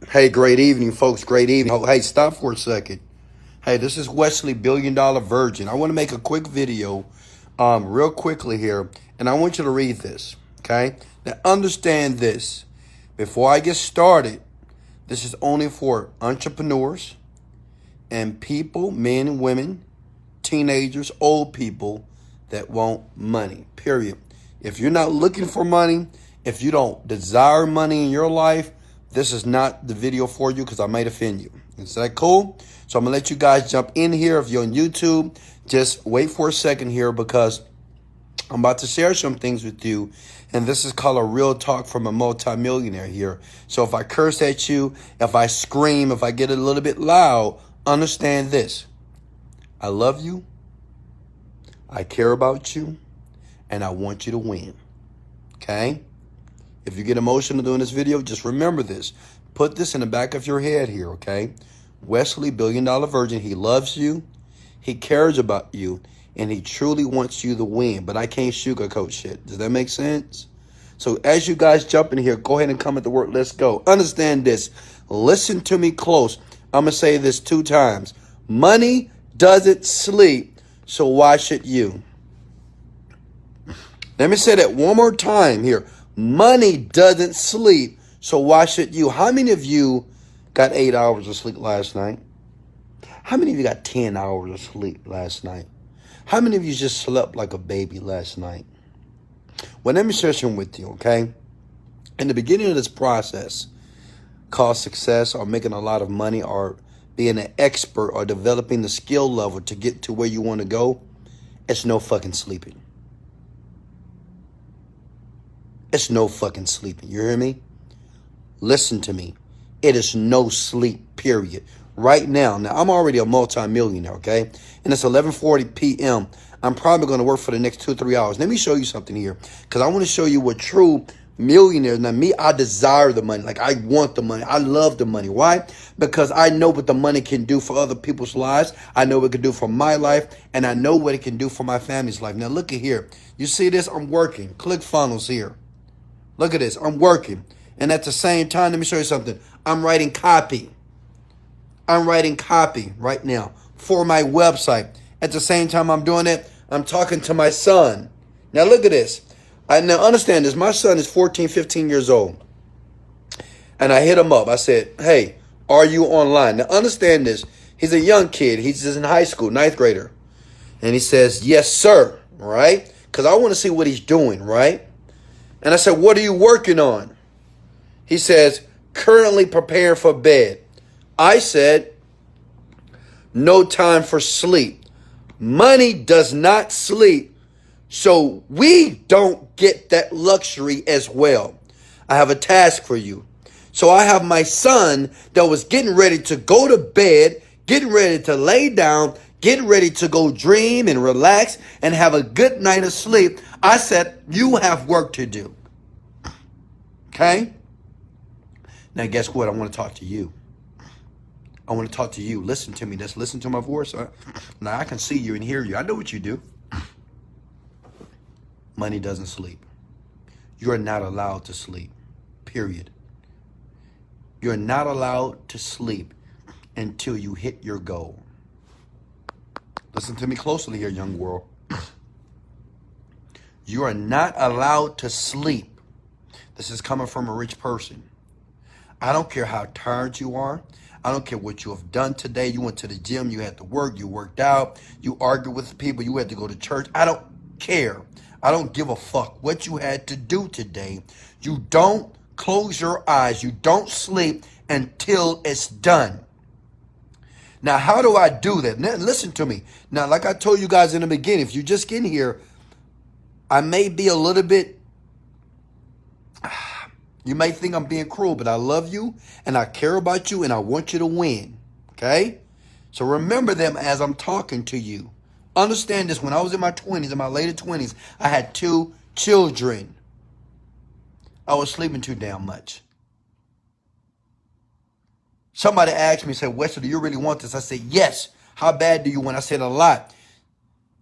Hey, great evening, folks. Great evening. Oh, hey, stop for a second. Hey, this is Wesley, $1 billion Virgin. I want to make a quick video, real quickly here, and I want you to read this. Okay? Now, understand this. Before I get started, this is only for entrepreneurs and people, men and women, teenagers, old people that want money. Period. If you're not looking for money, if you don't desire money in your life, this is not the video for you because I might offend you. Is that cool? So I'm going to let you guys jump in here. If you're on YouTube, just wait for a second here because I'm about to share some things with you. And this is called a real talk from a multimillionaire here. So if I curse at you, if I scream, if I get a little bit loud, understand this. I love you. I care about you. And I want you to win. Okay? If you get emotional doing this video, just remember this. Put this in the back of your head here, okay? Wesley, $1 billion Virgin, he loves you, he cares about you, and he truly wants you to win. But I can't sugarcoat shit. Does that make sense? So as you guys jump in here, go ahead and comment the word, let's go. Understand this. Listen to me close. I'm going to say this 2 times. Money doesn't sleep, so why should you? Let me say that one more time here. Money doesn't sleep, so why should you? How many of you got 8 hours of sleep last night? How many of you got 10 hours of sleep last night? How many of you just slept like a baby last night? Well, let me share something with you, okay? In the beginning of this process, called success or making a lot of money or being an expert or developing the skill level to get to where you want to go, it's no fucking sleeping. It's no fucking sleeping. You hear me? Listen to me. It is no sleep, period. Right now, I'm already a multi-millionaire, okay? And it's 11:40 p.m. I'm probably going to work for the next 2-3 hours. Let me show you something here because I want to show you what true millionaires. Now, me, I desire the money. Like, I want the money. I love the money. Why? Because I know what the money can do for other people's lives. I know what it can do for my life, and I know what it can do for my family's life. Now, look at here. You see this? I'm working. Click funnels here. Look at this. I'm working. And at the same time, let me show you something. I'm writing copy. I'm writing copy right now for my website. At the same time I'm doing it, I'm talking to my son. Now look at this. Now understand this. My son is 14, 15 years old. And I hit him up. I said, hey, are you online? Now understand this. He's a young kid. He's just in high school, 9th grader. And he says, yes, sir. Right? Because I want to see what he's doing, right? And I said, what are you working on? He says, currently preparing for bed. I said, no time for sleep. Money does not sleep, so we don't get that luxury as well. I have a task for you. So I have my son that was getting ready to go to bed, getting ready to lay down, getting ready to go dream and relax and have a good night of sleep. I said, you have work to do. Okay? Now, guess what? I want to talk to you. I want to talk to you. Listen to me. Just listen to my voice. Now, I can see you and hear you. I know what you do. Money doesn't sleep. You're not allowed to sleep. Period. You're not allowed to sleep until you hit your goal. Listen to me closely here, young world. You are not allowed to sleep. This is coming from a rich person. I don't care how tired you are. I don't care what you have done today. You went to the gym, you had to work, you worked out, you argued with people, you had to go to church. I don't care. I don't give a fuck what you had to do today. You don't close your eyes. You don't sleep until it's done. Now, how do I do that? Now, listen to me. Now, like I told you guys in the beginning, if you just get in here, I may be a little bit, you may think I'm being cruel, but I love you and I care about you and I want you to win. Okay? So remember them as I'm talking to you. Understand this. When I was in my 20s, in my later 20s, I had 2 children. I was sleeping too damn much. Somebody asked me, said, Wesley, do you really want this? I said, yes. How bad do you want? I said, a lot.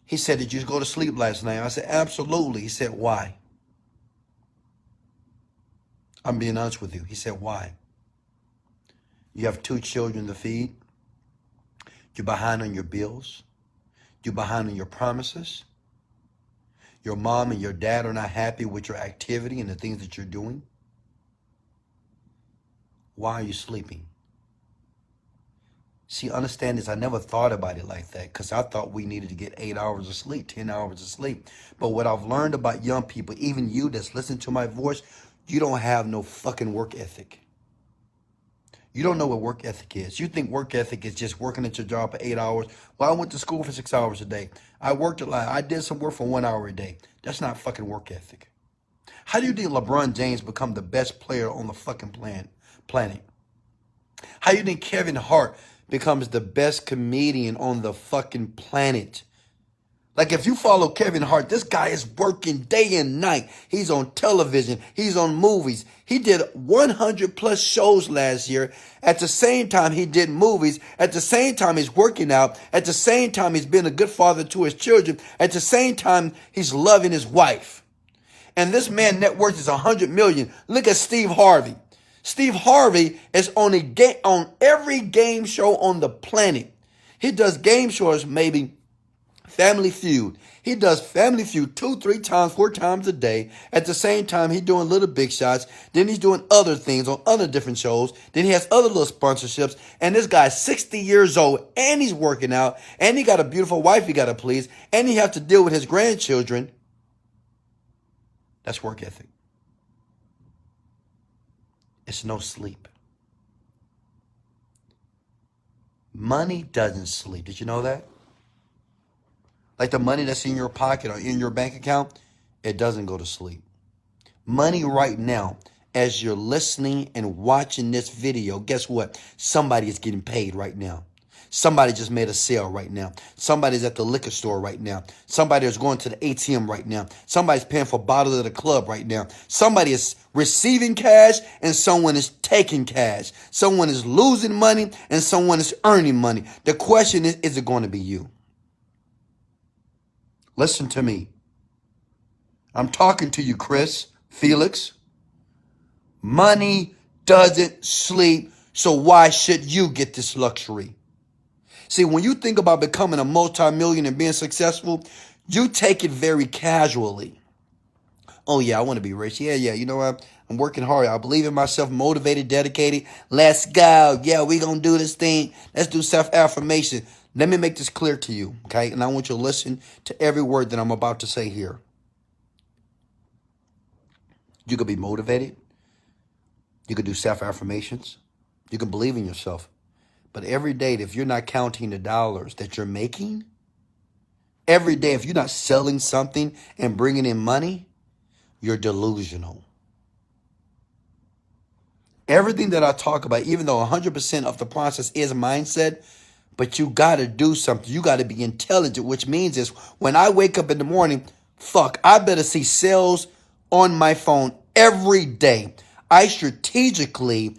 He said, did you go to sleep last night? I said, absolutely. He said, why? I'm being honest with you. He said, why? You have 2 children to feed. You're behind on your bills. You're behind on your promises. Your mom and your dad are not happy with your activity and the things that you're doing. Why are you sleeping? See, understand this. I never thought about it like that because I thought we needed to get 8 hours of sleep, 10 hours of sleep. But what I've learned about young people, even you that's listening to my voice, you don't have no fucking work ethic. You don't know what work ethic is. You think work ethic is just working at your job for 8 hours. Well, I went to school for 6 hours a day. I worked a lot. I did some work for 1 hour a day. That's not fucking work ethic. How do you think LeBron James become the best player on the fucking planet? How do you think Kevin Hart becomes the best comedian on the fucking planet? Like, if you follow Kevin Hart, this guy is working day and night. He's on television. He's on movies. He did 100 plus shows last year. At the same time, he did movies. At the same time, he's working out. At the same time, he's been a good father to his children. At the same time, he's loving his wife. And this man net worth is 100 million. Look at Steve Harvey. Steve Harvey is on every game show on the planet. He does game shows, maybe Family Feud. He does Family Feud 2, 3 times, 4 times a day. At the same time, he's doing little big shots. Then he's doing other things on other different shows. Then he has other little sponsorships. And this guy's 60 years old, and he's working out, and he got a beautiful wife he got to please, and he has to deal with his grandchildren. That's work ethic. It's no sleep. Money doesn't sleep. Did you know that? Like the money that's in your pocket or in your bank account, it doesn't go to sleep. Money right now, as you're listening and watching this video, guess what? Somebody is getting paid right now. Somebody just made a sale right now. Somebody's at the liquor store right now. Somebody is going to the ATM right now. Somebody's paying for bottles at the club right now. Somebody is receiving cash and someone is taking cash. Someone is losing money and someone is earning money. The question is it going to be you? Listen to me. I'm talking to you, Chris, Felix. Money doesn't sleep, so why should you get this luxury? See, when you think about becoming a multi-millionaire and being successful, you take it very casually. Oh, yeah, I want to be rich. Yeah, you know what? I'm working hard. I believe in myself, motivated, dedicated. Let's go. Yeah, we're going to do this thing. Let's do self-affirmation. Let me make this clear to you, okay? And I want you to listen to every word that I'm about to say here. You could be motivated. You could do self-affirmations. You can believe in yourself. But every day, if you're not counting the dollars that you're making, every day, if you're not selling something and bringing in money, you're delusional. Everything that I talk about, even though 100% of the process is mindset, but you got to do something. You got to be intelligent, which means is when I wake up in the morning, I better see sales on my phone every day. I strategically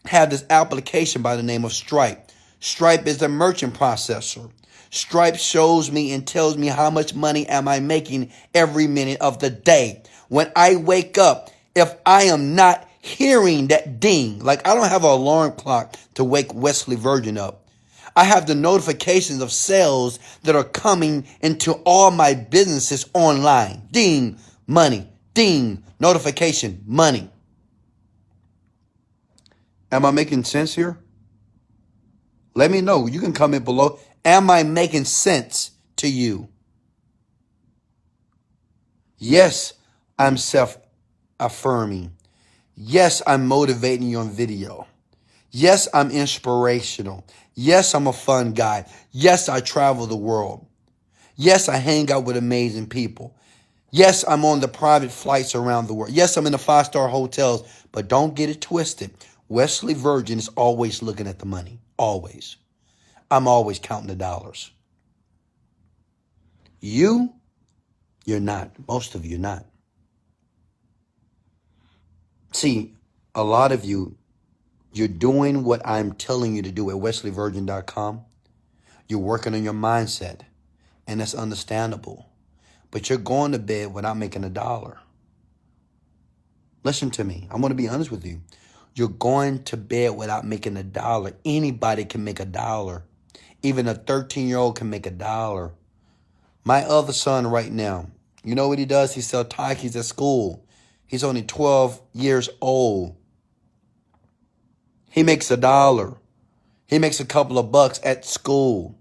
have this application by the name of Stripe. Stripe is a merchant processor. Stripe shows me and tells me how much money am I making every minute of the day. When I wake up, if I am not hearing that ding, like I don't have an alarm clock to wake Wesley Virgin up. I have the notifications of sales that are coming into all my businesses online. Ding, money. Ding, notification, money. Am I making sense here? Let me know. You can comment below. Am I making sense to you? Yes, I'm self-affirming. Yes, I'm motivating you on video. Yes, I'm inspirational. Yes, I'm a fun guy. Yes, I travel the world. Yes, I hang out with amazing people. Yes, I'm on the private flights around the world. Yes, I'm in the 5-star hotels. But don't get it twisted. Wesley Virgin is always looking at the money. Always. I'm always counting the dollars. You're not. Most of you not. See, a lot of you, you're doing what I'm telling you to do at wesleyvirgin.com. You're working on your mindset, and that's understandable. But you're going to bed without making a dollar. Listen to me. I'm going to be honest with you. You're going to bed without making a dollar. Anybody can make a dollar. Even a 13-year-old can make a dollar. My other son right now, you know what he does? He sells Takis at school. He's only 12 years old. He makes a dollar. He makes a couple of bucks at school.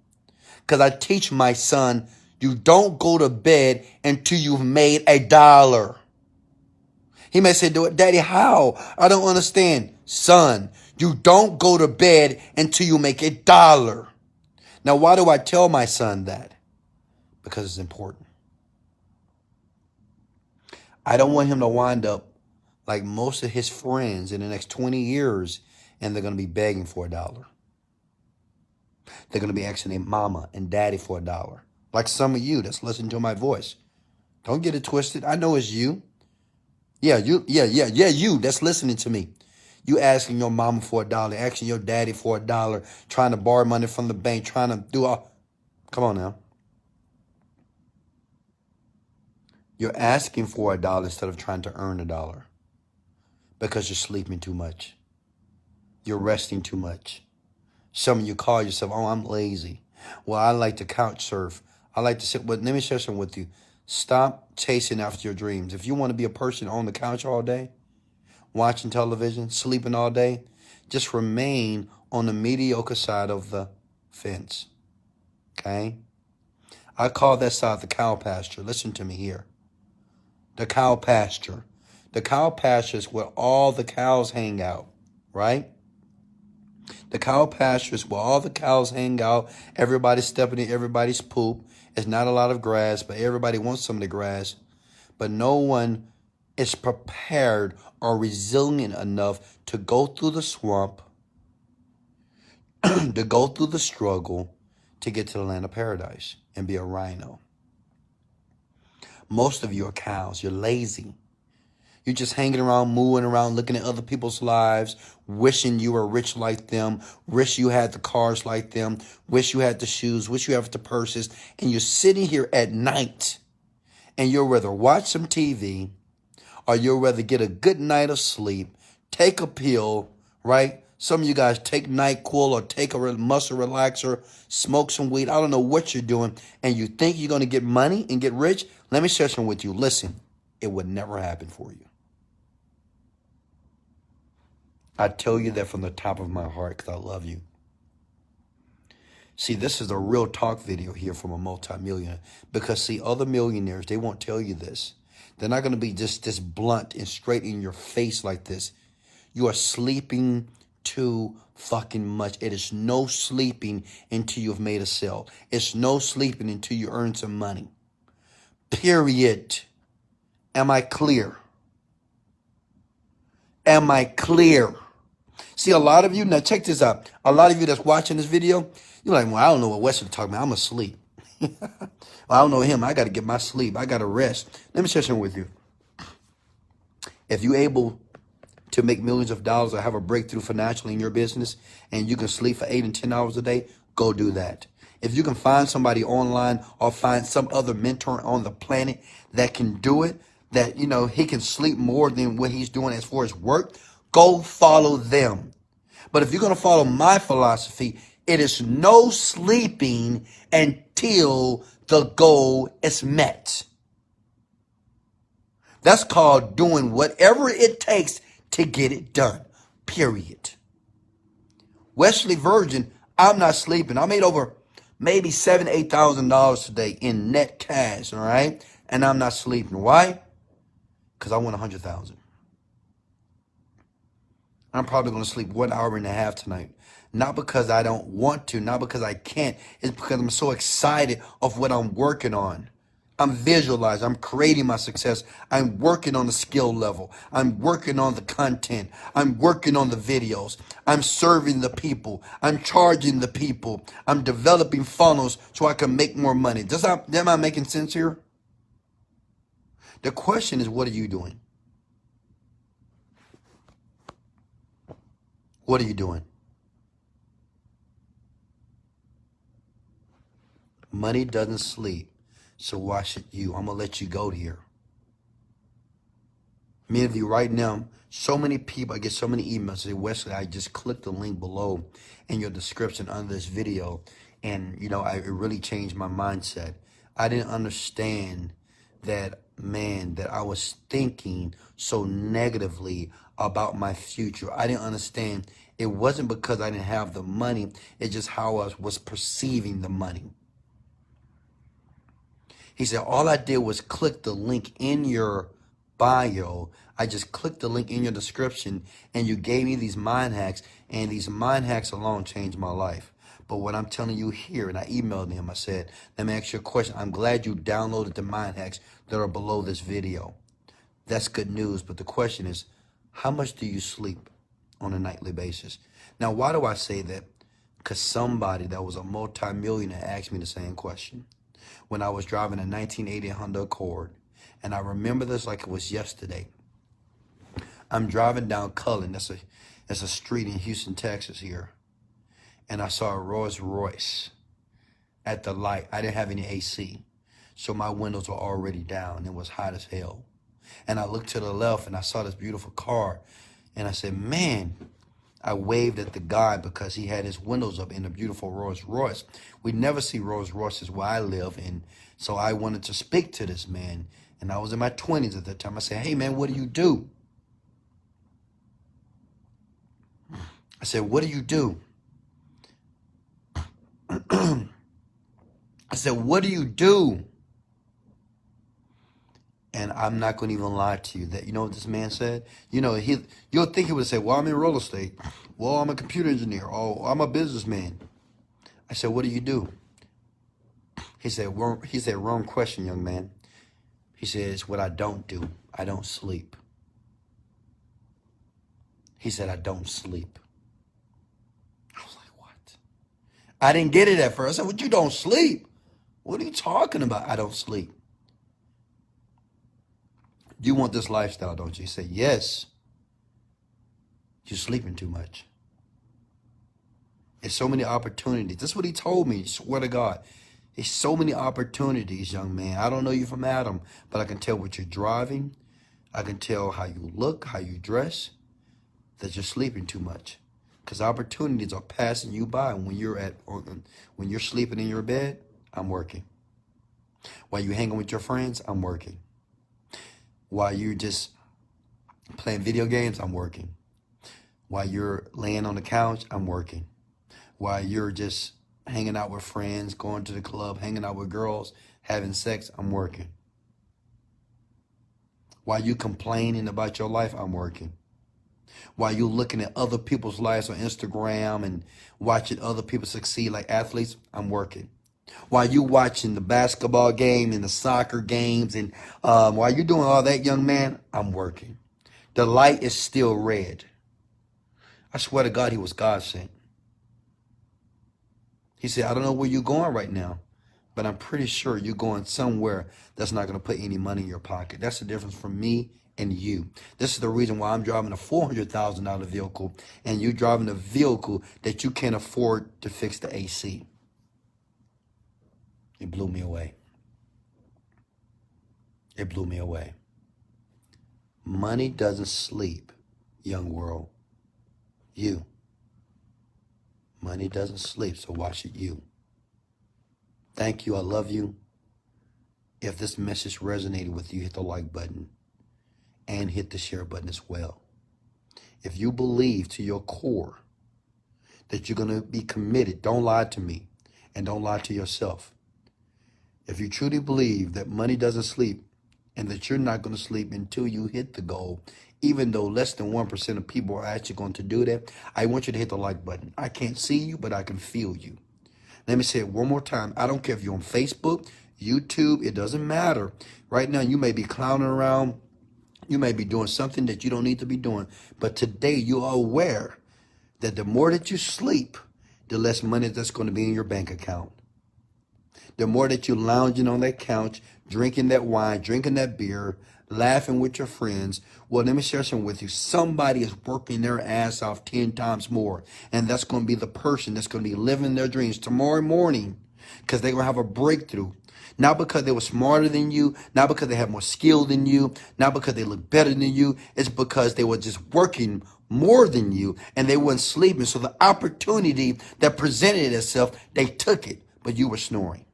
Because I teach my son, you don't go to bed until you've made a dollar. He may say, Daddy, how? I don't understand. Son, you don't go to bed until you make a dollar. Now, why do I tell my son that? Because it's important. I don't want him to wind up like most of his friends in the next 20 years, and they're going to be begging for a dollar. They're going to be asking their mama and daddy for a dollar. Like some of you that's listening to my voice. Don't get it twisted. I know it's you. Yeah, you that's listening to me. You asking your mama for a dollar, asking your daddy for a dollar, trying to borrow money from the bank, trying to do all. Come on now. You're asking for a dollar instead of trying to earn a dollar. Because you're sleeping too much. You're resting too much. Some of you call yourself, oh, I'm lazy. Well, I like to couch surf. I like to sit. But let me share something with you. Stop chasing after your dreams. If you want to be a person on the couch all day, watching television, sleeping all day, just remain on the mediocre side of the fence. Okay? I call that side the cow pasture. Listen to me here. The cow pasture. The cow pasture is where all the cows hang out, right? The cow pasture is where all the cows hang out. Everybody's stepping in everybody's poop. It's not a lot of grass, but everybody wants some of the grass. But no one is prepared or resilient enough to go through the swamp, to go through the struggle, to get to the land of paradise and be a rhino. Most of you are cows. You're lazy. You're just hanging around, mooing around, looking at other people's lives, wishing you were rich like them, wish you had the cars like them, wish you had the shoes, wish you had the purses, and you're sitting here at night, and you'll rather watch some TV, or you'll rather get a good night of sleep, take a pill, right? Some of you guys take NyQuil or take a muscle relaxer, smoke some weed. I don't know what you're doing, and you think you're going to get money and get rich. Let me share something with you. Listen, it would never happen for you. I tell you that from the top of my heart because I love you. See, this is a real talk video here from a multimillionaire. Because, see, other millionaires, they won't tell you this. They're not going to be just this blunt and straight in your face like this. You are sleeping too fucking much. It is no sleeping until you've made a sale. It's no sleeping until you earn some money. Period. Am I clear? Am I clear? See, a lot of you, now check this out. A lot of you that's watching this video, you're like, well, I don't know what Wesley talking about. I'm asleep. Well, I don't know him. I got to get my sleep. I got to rest. Let me share something with you. If you're able to make millions of dollars or have a breakthrough financially in your business and you can sleep for 8 and 10 hours a day, go do that. If you can find somebody online or find some other mentor on the planet that can do it, that, you know, he can sleep more than what he's doing as far as work, go follow them. But if you're going to follow my philosophy, it is no sleeping until the goal is met. That's called doing whatever it takes to get it done. Period. Wesley Virgin, I'm not sleeping. I made over maybe $7,000, $8,000 today in net cash, all right? And I'm not sleeping. Why? Because I want 100,000. I'm probably going to sleep 1 hour and a half tonight. Not because I don't want to, not because I can't. It's because I'm so excited of what I'm working on. I'm visualizing. I'm creating my success. I'm working on the skill level. I'm working on the content. I'm working on the videos. I'm serving the people. I'm charging the people. I'm developing funnels so I can make more money. Am I making sense here? The question is, what are you doing? What are you doing? Money doesn't sleep. So why should you? I'm going to let you go here. Many of you right now, so many people, I get so many emails say, Wesley, I just clicked the link below in your description under this video. And, it really changed my mindset. I didn't understand that, man, that I was thinking so negatively about my future. I didn't understand. It wasn't because I didn't have the money. It's just how I was perceiving the money. He said, all I did was click the link in your bio. I just clicked the link in your description, and you gave me these mind hacks, and these mind hacks alone changed my life. But what I'm telling you here, and I emailed him, I said, let me ask you a question. I'm glad you downloaded the mind hacks that are below this video. That's good news, but the question is, how much do you sleep on a nightly basis? Now, why do I say that? Because somebody that was a multimillionaire asked me the same question when I was driving a 1980 Honda Accord. And I remember this like it was yesterday. I'm driving down Cullen. That's a street in Houston, Texas here. And I saw a Rolls Royce at the light. I didn't have any AC. So my windows were already down. It was hot as hell. And I looked to the left and I saw this beautiful car. And I said, man, I waved at the guy because he had his windows up in a beautiful Rolls Royce. We never see Rolls Royces where I live. And so I wanted to speak to this man. And I was in my 20s at that time. I said, hey, man, what do you do? I said, what do you do? I said, what do you do? And I'm not going to even lie to you that, you know what this man said? You'll think he would say, well, I'm in real estate. Well, I'm a computer engineer. Oh, I'm a businessman. I said, what do you do? He said, wrong question, young man. He says, what I don't do, I don't sleep. He said, I don't sleep. I was like, what? I didn't get it at first. I said, what, you don't sleep? What are you talking about? I don't sleep. You want this lifestyle, don't you? He said, yes. You're sleeping too much. There's so many opportunities. That's what he told me, swear to God. There's so many opportunities, young man. I don't know you from Adam, but I can tell what you're driving. I can tell how you look, how you dress, that you're sleeping too much. Because opportunities are passing you by when you're sleeping in your bed. I'm working. While you're hanging with your friends, I'm working. While you're just playing video games, I'm working. While you're laying on the couch, I'm working. While you're just hanging out with friends, going to the club, hanging out with girls, having sex, I'm working. While you complaining about your life, I'm working. While you're looking at other people's lives on Instagram and watching other people succeed like athletes, I'm working. While you watching the basketball game and the soccer games and while you're doing all that, young man, I'm working. The light is still red. I swear to God, he was God sent. He said, I don't know where you're going right now, but I'm pretty sure you're going somewhere that's not going to put any money in your pocket. That's the difference from me and you. This is the reason why I'm driving a $400,000 vehicle and you're driving a vehicle that you can't afford to fix the AC. It blew me away. It blew me away. Money doesn't sleep, young world. You. Money doesn't sleep, so why should you? Thank you. I love you. If this message resonated with you, hit the like button and hit the share button as well. If you believe to your core that you're going to be committed, don't lie to me and don't lie to yourself. If you truly believe that money doesn't sleep and that you're not going to sleep until you hit the goal, even though less than 1% of people are actually going to do that, I want you to hit the like button. I can't see you, but I can feel you. Let me say it one more time. I don't care if you're on Facebook, YouTube, it doesn't matter. Right now, you may be clowning around. You may be doing something that you don't need to be doing. But today, you are aware that the more that you sleep, the less money that's going to be in your bank account. The more that you're lounging on that couch, drinking that wine, drinking that beer, laughing with your friends. Well, let me share something with you. Somebody is working their ass off 10 times more. And that's going to be the person that's going to be living their dreams. Tomorrow morning, because they're going to have a breakthrough. Not because they were smarter than you, not because they have more skill than you, not because they look better than you. It's because they were just working more than you and they weren't sleeping. So the opportunity that presented itself, they took it, but you were snoring.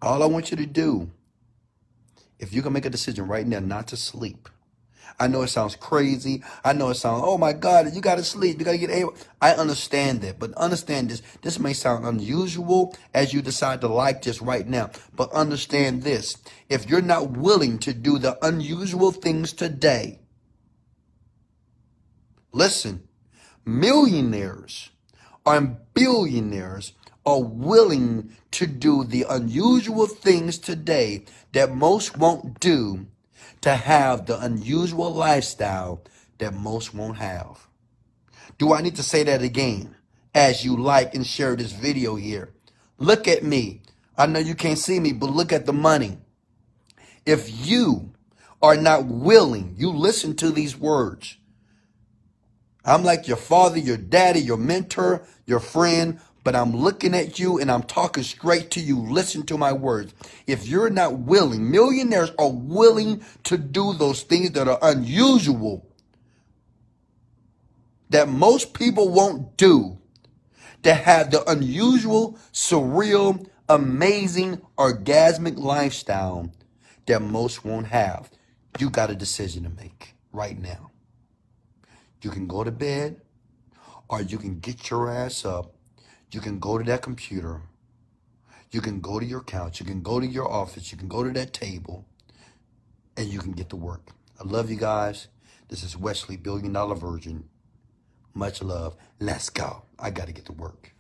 All I want you to do, if you can make a decision right now not to sleep. I know it sounds crazy. I know it sounds, oh my God, you got to sleep. You got to get able. I understand that. But understand this. This may sound unusual as you decide to like this right now. But understand this. If you're not willing to do the unusual things today, listen, millionaires and billionaires are willing to do the unusual things today that most won't do to have the unusual lifestyle that most won't have. Do I need to say that again as you like and share this video here? Look at me. I know you can't see me, but look at the money. If you are not willing, you listen to these words. I'm like your father, your daddy, your mentor, your friend, but I'm looking at you and I'm talking straight to you. Listen to my words. If you're not willing, millionaires are willing to do those things that are unusual, that most people won't do, that have the unusual, surreal, amazing, orgasmic lifestyle that most won't have. You got a decision to make right now. You can go to bed or you can get your ass up. You can go to that computer. You can go to your couch. You can go to your office. You can go to that table and you can get to work. I love you guys. This is Wesley, $1 Billion Virgin. Much love. Let's go. I got to get to work.